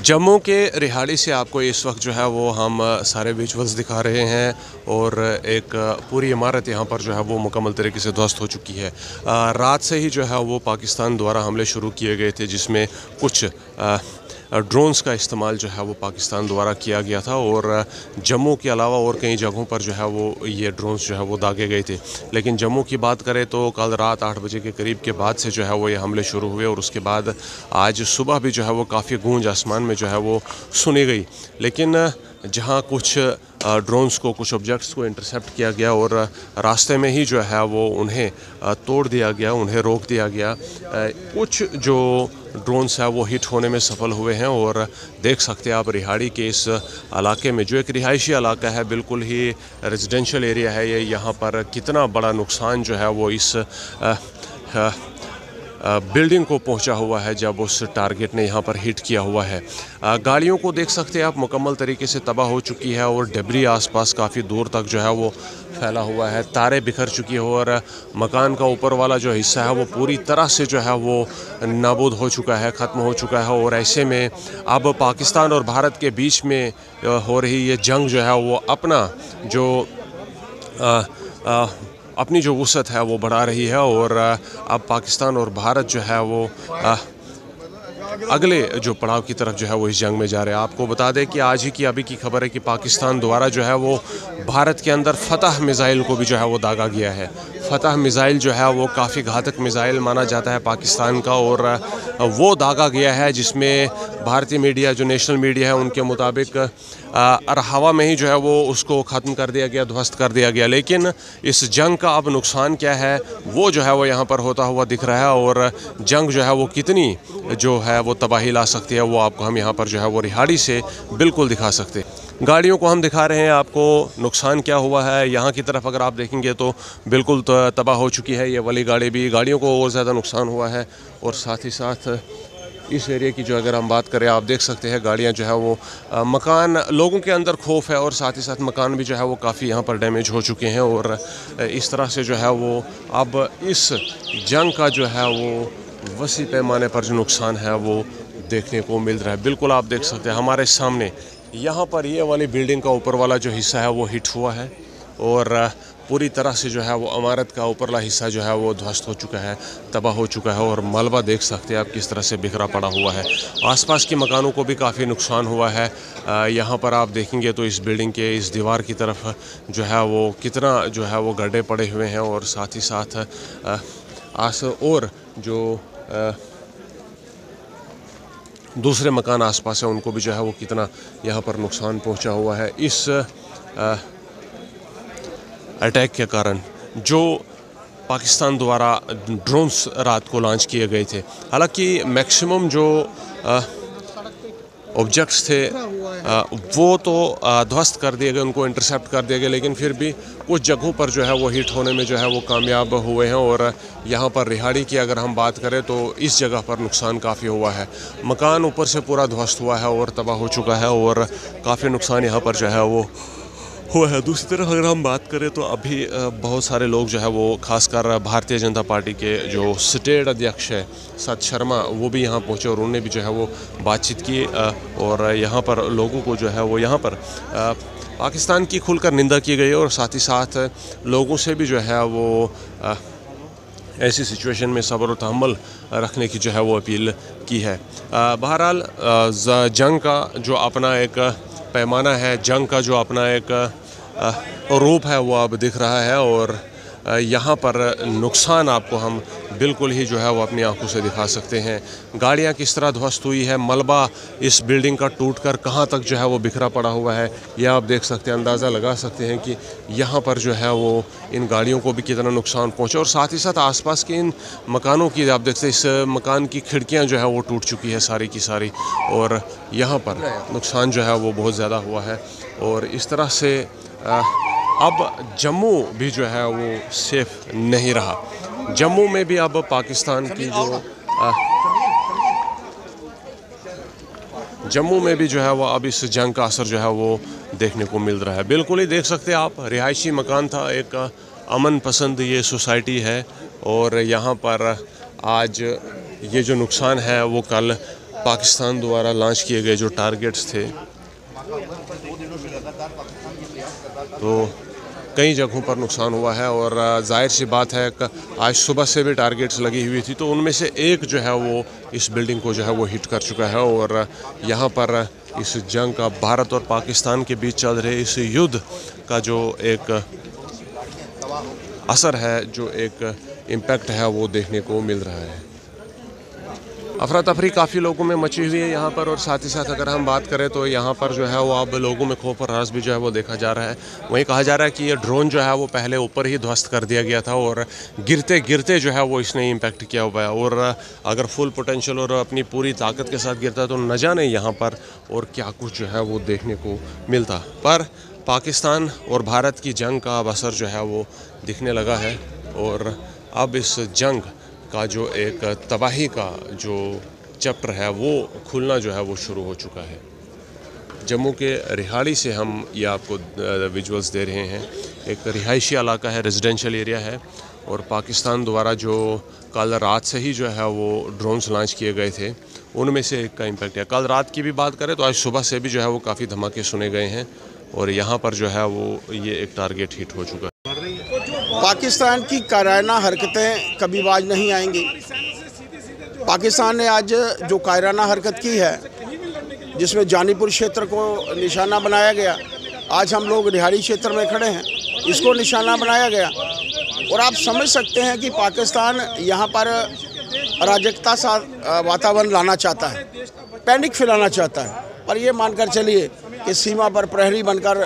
जम्मू के रिहाड़ी से आपको इस वक्त जो है वो हम सारे विजुअल्स दिखा रहे हैं और एक पूरी इमारत यहाँ पर जो है वो मुकम्मल तरीके से ध्वस्त हो चुकी है। रात से ही जो है वो पाकिस्तान द्वारा हमले शुरू किए गए थे, जिसमें कुछ ड्रोन्स का इस्तेमाल जो है वो पाकिस्तान द्वारा किया गया था और जम्मू के अलावा और कई जगहों पर जो है वो ये ड्रोन्स जो है वो दागे गए थे। लेकिन जम्मू की बात करें तो कल रात 8 बजे के करीब के बाद से जो है वो ये हमले शुरू हुए और उसके बाद आज सुबह भी जो है वो काफ़ी गूंज आसमान में जो है वो सुनी गई। लेकिन जहाँ कुछ ड्रोन्स को, कुछ ऑब्जेक्ट्स को इंटरसेप्ट किया गया और रास्ते में ही जो है वो उन्हें तोड़ दिया गया, उन्हें रोक दिया गया। कुछ जो ड्रोन्स है वो हिट होने में सफल हुए हैं और देख सकते हैं आप रिहाड़ी के इस इलाके में, जो एक रिहायशी इलाका है, बिल्कुल ही रेजिडेंशियल एरिया है ये, यहाँ पर कितना बड़ा नुकसान जो है वो इस बिल्डिंग को पहुंचा हुआ है जब उस टारगेट ने यहाँ पर हिट किया हुआ है। गाड़ियों को देख सकते हैं आप, मुकम्मल तरीके से तबाह हो चुकी है और डेब्री आसपास काफ़ी दूर तक जो है वो फैला हुआ है। तारें बिखर चुकी हो और मकान का ऊपर वाला जो हिस्सा है वो पूरी तरह से जो है वो नाबूद हो चुका है, ख़त्म हो चुका है। और ऐसे में अब पाकिस्तान और भारत के बीच में हो रही ये जंग जो है वो अपनी जो वुसअत है वो बढ़ा रही है और अब पाकिस्तान और भारत जो है वो अगले जो पड़ाव की तरफ जो है वो इस जंग में जा रहे हैं। आपको बता दें कि आज ही की अभी की खबर है कि पाकिस्तान द्वारा जो है वो भारत के अंदर फतह मिज़ाइल को भी जो है वो दागा गया है। फतह मिज़ाइल जो है वो काफ़ी घातक मिज़ाइल माना जाता है पाकिस्तान का और वो दागा गया है, जिसमें भारतीय मीडिया, जो नेशनल मीडिया है, उनके मुताबिक हवा में ही जो है वो उसको ख़त्म कर दिया गया, ध्वस्त कर दिया गया। लेकिन इस जंग का अब नुकसान क्या है वो जो है वो यहाँ पर होता हुआ दिख रहा है और जंग जो है वो कितनी जो है वो तबाही ला सकती है वो आपको हम यहाँ पर जो है वो रिहाड़ी से बिल्कुल दिखा सकते हैं। गाड़ियों को हम दिखा रहे हैं आपको, नुकसान क्या हुआ है। यहाँ की तरफ अगर आप देखेंगे तो बिल्कुल तबाह हो चुकी है ये वाली गाड़ी भी, गाड़ियों को और ज़्यादा नुकसान हुआ है। और साथ ही साथ इस एरिया की जो अगर हम बात करें, आप देख सकते हैं गाड़ियाँ जो है वो मकान, लोगों के अंदर खौफ है और साथ ही साथ मकान भी जो है वो काफ़ी यहाँ पर डैमेज हो चुके हैं। और इस तरह से जो है वो अब इस जंग का जो है वो वसी पैमाने पर जो नुकसान है वो देखने को मिल रहा है। बिल्कुल आप देख सकते हैं हमारे सामने, यहाँ पर ये वाली बिल्डिंग का ऊपर वाला जो हिस्सा है वो हिट हुआ है और पूरी तरह से जो है वो इमारत का ऊपरला हिस्सा जो है वो ध्वस्त हो चुका है, तबाह हो चुका है। और मलबा देख सकते हैं आप किस तरह से बिखरा पड़ा हुआ है। आसपास के मकानों को भी काफ़ी नुकसान हुआ है। यहाँ पर आप देखेंगे तो इस बिल्डिंग के इस दीवार की तरफ जो है वो कितना जो है वो गड्ढे पड़े हुए हैं और साथ ही साथ और जो दूसरे मकान आसपास हैं उनको भी जो है वो कितना यहाँ पर नुकसान पहुँचा हुआ है इस अटैक के कारण, जो पाकिस्तान द्वारा ड्रोन्स रात को लॉन्च किए गए थे। हालांकि मैक्सिमम जो ऑब्जेक्ट्स थे वो तो ध्वस्त कर दिए गए, उनको इंटरसेप्ट कर दिए गए, लेकिन फिर भी कुछ जगहों पर जो है वो हिट होने में जो है वो कामयाब हुए हैं। और यहाँ पर रिहाड़ी की अगर हम बात करें तो इस जगह पर नुकसान काफ़ी हुआ है। मकान ऊपर से पूरा ध्वस्त हुआ है और तबाह हो चुका है और काफ़ी नुकसान यहाँ पर जो है वो हुआ है। दूसरी तरफ अगर हम बात करें तो अभी बहुत सारे लोग जो है वो खासकर भारतीय जनता पार्टी के जो स्टेट अध्यक्ष है सत शर्मा, वो भी यहाँ पहुँचे और उन्होंने भी जो है वो बातचीत की और यहाँ पर लोगों को जो है वो यहाँ पर पाकिस्तान की खुलकर निंदा की गई और साथ ही साथ लोगों से भी जो है वो ऐसी सिचुएशन में सब्र और तहम्मुल रखने की जो है वो अपील की है। बहरहाल जंग का जो अपना एक पैमाना है, जंग का जो अपना एक रूप है वो अब दिख रहा है और यहाँ पर नुकसान आपको हम बिल्कुल ही जो है वो अपनी आंखों से दिखा सकते हैं। गाड़ियाँ किस तरह ध्वस्त हुई है, मलबा इस बिल्डिंग का टूटकर कहाँ तक जो है वो बिखरा पड़ा हुआ है, यह आप देख सकते हैं, अंदाज़ा लगा सकते हैं कि यहाँ पर जो है वो इन गाड़ियों को भी कितना नुकसान पहुँचा। और साथ ही साथ आसपास के इन मकानों की आप देखते हैं, इस मकान की खिड़कियाँ जो है वो टूट चुकी है सारी की सारी और यहाँ पर नुकसान जो है वो बहुत ज़्यादा हुआ है। और इस तरह से अब जम्मू भी जो है वो सेफ नहीं रहा। जम्मू में भी अब पाकिस्तान की जम्मू में भी जो है वो अब इस जंग का असर जो है वो देखने को मिल रहा है। बिल्कुल ही देख सकते हैं आप, रिहायशी मकान था, एक अमन पसंद ये सोसाइटी है और यहाँ पर आज ये जो नुकसान है वो कल पाकिस्तान द्वारा लॉन्च किए गए जो टारगेट्स थे, तो कई जगहों पर नुकसान हुआ है और जाहिर सी बात है कि आज सुबह से भी टारगेट्स लगी हुई थी, तो उनमें से एक जो है वो इस बिल्डिंग को जो है वो हिट कर चुका है। और यहाँ पर इस जंग का भारत और पाकिस्तान के बीच चल रहे इस युद्ध का जो एक असर है, जो एक इम्पैक्ट है, वो देखने को मिल रहा है। अफरा तफरी काफ़ी लोगों में मची हुई है यहाँ पर, और साथ ही साथ अगर हम बात करें तो यहाँ पर जो है वो अब लोगों में खौफ और हरास भी जो है वो देखा जा रहा है। वहीं कहा जा रहा है कि ये ड्रोन जो है वो पहले ऊपर ही ध्वस्त कर दिया गया था और गिरते गिरते जो है वो इसने इम्पैक्ट किया हुआ है, और अगर फुल पोटेंशियल और अपनी पूरी ताकत के साथ गिरता तो न जाने यहाँ पर और क्या कुछ जो है वो देखने को मिलता। पर पाकिस्तान और भारत की जंग का अब असर जो है वो दिखने लगा है, और अब इस जंग का जो एक तबाही का जो चैप्टर है वो खुलना जो है वो शुरू हो चुका है। जम्मू के रिहाड़ी से हम ये आपको विजुअल्स दे रहे हैं। एक रिहायशी इलाका है, रेजिडेंशियल एरिया है, और पाकिस्तान द्वारा जो कल रात से ही जो है वो ड्रोन्स लॉन्च किए गए थे, उनमें से एक का इम्पैक्ट है। कल रात की भी बात करें तो आज सुबह से भी जो है वो काफ़ी धमाके सुने गए हैं, और यहाँ पर जो है वो ये एक टारगेट हिट हो चुका है। पाकिस्तान की कायराना हरकतें कभी बाज नहीं आएंगी। पाकिस्तान ने आज जो कायराना हरकत की है, जिसमें जानीपुर क्षेत्र को निशाना बनाया गया, आज हम लोग रिहाड़ी क्षेत्र में खड़े हैं, इसको निशाना बनाया गया, और आप समझ सकते हैं कि पाकिस्तान यहाँ पर अराजकता सा वातावरण लाना चाहता है, पैनिक फैलाना चाहता है। पर ये मानकर चलिए कि सीमा पर प्रहरी बनकर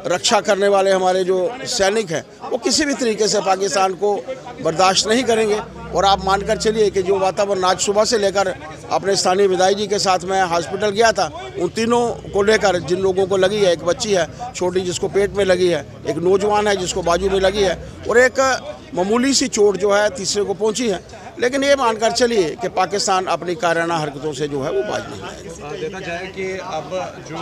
रक्षा करने वाले हमारे जो सैनिक हैं वो किसी भी तरीके से पाकिस्तान को बर्दाश्त नहीं करेंगे। और आप मानकर चलिए कि जो वातावरण आज सुबह से लेकर अपने स्थानीय विधायक जी के साथ मैं हॉस्पिटल गया था, उन तीनों को लेकर, जिन लोगों को लगी है, एक बच्ची है छोटी जिसको पेट में लगी है, एक नौजवान है जिसको बाजू में लगी है, और एक मामूली सी चोट जो है तीसरे को पहुंची है। लेकिन ये मानकर चलिए कि पाकिस्तान अपनी कायराना हरकतों से जो है वो बाज नहीं आएगा। देखा जाए कि अब जो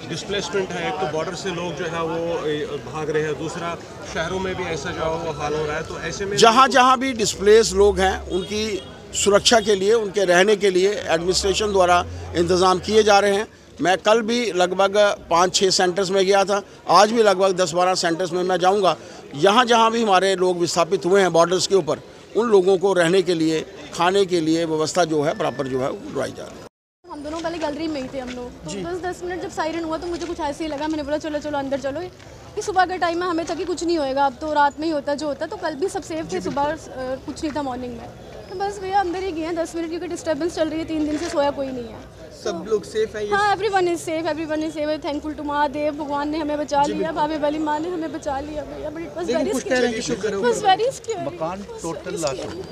डिस्प्लेसमेंट है, एक तो बॉर्डर से लोग जो है वो भाग रहे हैं, दूसरा शहरों में भी ऐसा जो है वो हाल हो रहा है, तो ऐसे में जहाँ भी डिस्प्लेस लोग हैं उनकी सुरक्षा के लिए, उनके रहने के लिए एडमिनिस्ट्रेशन द्वारा इंतज़ाम किए जा रहे हैं। मैं कल भी लगभग 5-6 सेंटर्स में गया था, आज भी लगभग 10-12 सेंटर्स में मैं जाऊंगा। जहाँ भी हमारे लोग विस्थापित हुए हैं बॉर्डर्स के ऊपर, उन लोगों को रहने के लिए, खाने के लिए व्यवस्था जो है प्रॉपर जो है वो करवाई जा रही है। हम दोनों पहले गैलरी में ही थे हम लोग, तो बस 10 मिनट जब सायरन हुआ तो मुझे कुछ ऐसे ही लगा, मैंने बोला चलो चलो अंदर चलो, कि सुबह का टाइम है, हमें था कि कुछ नहीं होएगा, अब तो रात में ही होता जो होता। तो कल भी सब सेफ थे, सुबह कुछ नहीं था मॉर्निंग में, तो बस भैया अंदर ही गए हैं 10 मिनट, क्योंकि डिस्टर्बेंस चल रही है, 3 दिन से सोया कोई नहीं है। सब लोग सेफ है? हाँ, everyone is safe, everyone is safe. Thankful to Mahadev, भगवान ने हमें बचा लिया, बाबे वाली माँ ने हमें बचा लिया भैया। But it was very scary. मकान टोटल लॉस हो गया।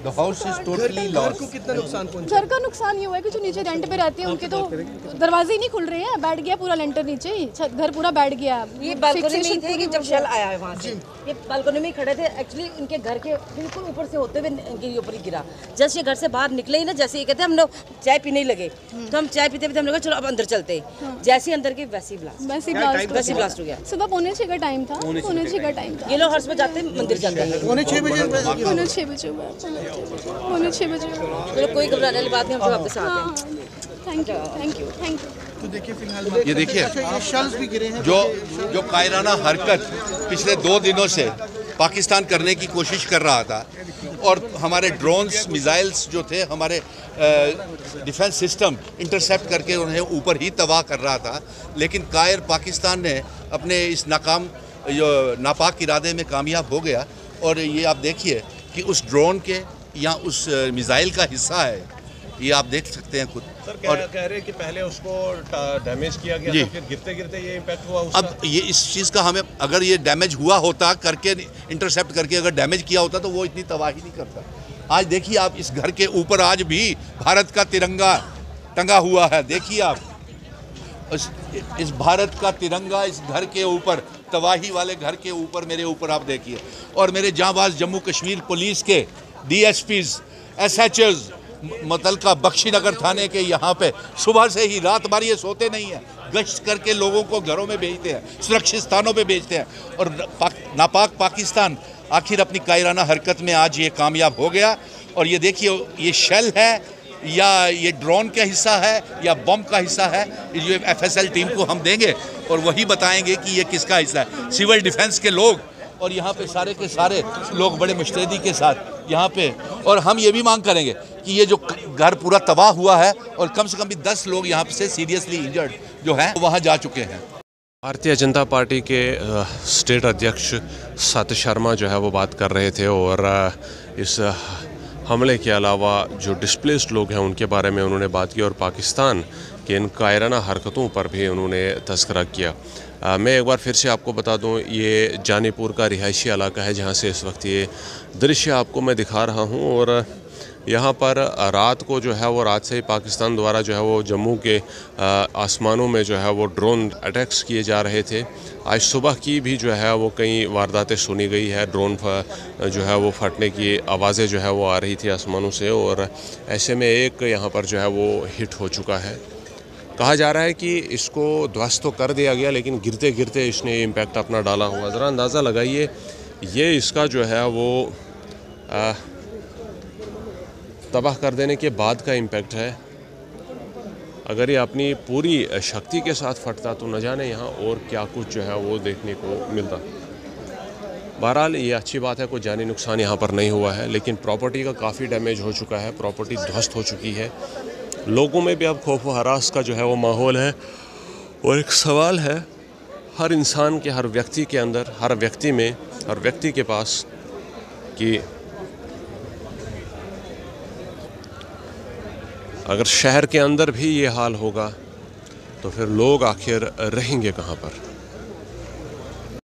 The house is totally lost। घर को कितना नुकसान पहुंचा? घर का नुकसान ये हुआ है कि जो नीचे रेंट पे रहते हैं उनके तो दरवाजे ही नहीं खुल रहे हैं, बैठ गया पूरा लेंटर नीचे ही, घर पूरा बैठ गया। ये बालकनी में थे कि जब शेल आया है वहाँ से, ये बालकनी में खड़े थे। एक्चुअली इनके घर के बिल्कुल ऊपर से होते हुए इनके ऊपर ही गिरा। जैसे ये घर से बाहर निकले ही ना, जैसे ये कहते हम लोग चाय पीने ही लगे, तो हम चाय पीते पीते हम लोग चलो अब अंदर चलते, जैसे ही अंदर के वैसे ही ब्लास्ट हो गया। सुबह 5:45 का टाइम था, 5:45 का टाइम था। ये लोग हर सुबह जाते हैं मंदिर जाते हैं, 6:45 बजे, 6 बजे। चलो कोई घबराने वाली बात नहीं, हम वापस आते हैं। Thank you thank you thank you. तो देखिए फिलहाल ये देखिए शल्स भी गिरे हैं, जो कायराना हरकत पिछले 2 दिनों से पाकिस्तान करने की कोशिश कर रहा था, और हमारे ड्रोन्स, मिसाइल्स जो थे, हमारे डिफेंस सिस्टम इंटरसेप्ट करके उन्हें ऊपर ही तबाह कर रहा था। लेकिन कायर पाकिस्तान ने अपने इस नापाक इरादे में कामयाब हो गया। और ये आप देखिए कि उस ड्रोन के या उस मिसाइल का हिस्सा है, ये आप देख सकते हैं खुद। सर और कह रहे हैं कि पहले उसको डैमेज किया गया था, फिर गिरते गिरते ये इम्पैक्ट हुआ उसका। अब ये इस चीज़ का हमें, अगर ये डैमेज हुआ होता करके, इंटरसेप्ट करके अगर डैमेज किया होता तो वो इतनी तबाही नहीं करता। आज देखिए आप, इस घर के ऊपर आज भी भारत का तिरंगा टंगा हुआ है। देखिए आप, इस भारत का तिरंगा इस घर के ऊपर, तबाही वाले घर के ऊपर, मेरे ऊपर आप देखिए। और मेरे जांबाज जम्मू कश्मीर पुलिस के DSPs, SHs, मुतलका बख्शीनगर थाने के यहाँ पे सुबह से ही रात भर ये सोते नहीं हैं, गश्त करके लोगों को घरों में भेजते हैं, सुरक्षित स्थानों पे भेजते हैं। और नापाक पाकिस्तान आखिर अपनी कायराना हरकत में आज ये कामयाब हो गया। और ये देखिए, ये शेल है, या ये ड्रोन का हिस्सा है या बम का हिस्सा है, ये FSL टीम को हम देंगे और वही बताएंगे कि ये किसका हिस्सा है। सिविल डिफेंस के लोग और यहाँ पे सारे के सारे लोग बड़े मुस्तैदी के साथ यहाँ पे, और हम ये भी मांग करेंगे कि ये जो घर पूरा तबाह हुआ है और कम से कम भी 10 लोग यहाँ से सीरियसली इंजर्ड जो हैं वहाँ जा चुके हैं। भारतीय जनता पार्टी के स्टेट अध्यक्ष सतीश शर्मा जो है वो बात कर रहे थे और इस हमले के अलावा जो डिस्प्लेस्ड लोग हैं उनके बारे में उन्होंने बात की और पाकिस्तान के इन कायराना हरकतों पर भी उन्होंने तज़किरा किया। मैं एक बार फिर से आपको बता दूं, ये जानीपुर का रिहायशी इलाका है जहां से इस वक्त ये दृश्य आपको मैं दिखा रहा हूं और यहाँ पर रात को जो है वो रात से ही पाकिस्तान द्वारा जो है वो जम्मू के आसमानों में जो है वो ड्रोन अटैक्स किए जा रहे थे। आज सुबह की भी जो है वो कई वारदातें सुनी गई है, ड्रोन जो है वो फटने की आवाज़ें जो है वो आ रही थी आसमानों से और ऐसे में एक यहाँ पर जो है वो हिट हो चुका है। कहा जा रहा है कि इसको ध्वस्त तो कर दिया गया लेकिन गिरते गिरते इसने इम्पैक्ट अपना डाला हुआ। ज़रा अंदाज़ा लगाइए, ये इसका जो है वो तबाह कर देने के बाद का इम्पैक्ट है। अगर ये अपनी पूरी शक्ति के साथ फटता तो न जाने यहाँ और क्या कुछ जो है वो देखने को मिलता। बहरहाल ये अच्छी बात है, कोई जानी नुकसान यहाँ पर नहीं हुआ है, लेकिन प्रॉपर्टी का काफ़ी डैमेज हो चुका है, प्रॉपर्टी ध्वस्त हो चुकी है। लोगों में भी अब खौफ व हरास का जो है वो माहौल है और एक सवाल है हर इंसान के, हर व्यक्ति के अंदर, हर व्यक्ति में, हर व्यक्ति के पास कि अगर शहर के अंदर भी ये हाल होगा तो फिर लोग आखिर रहेंगे कहाँ पर।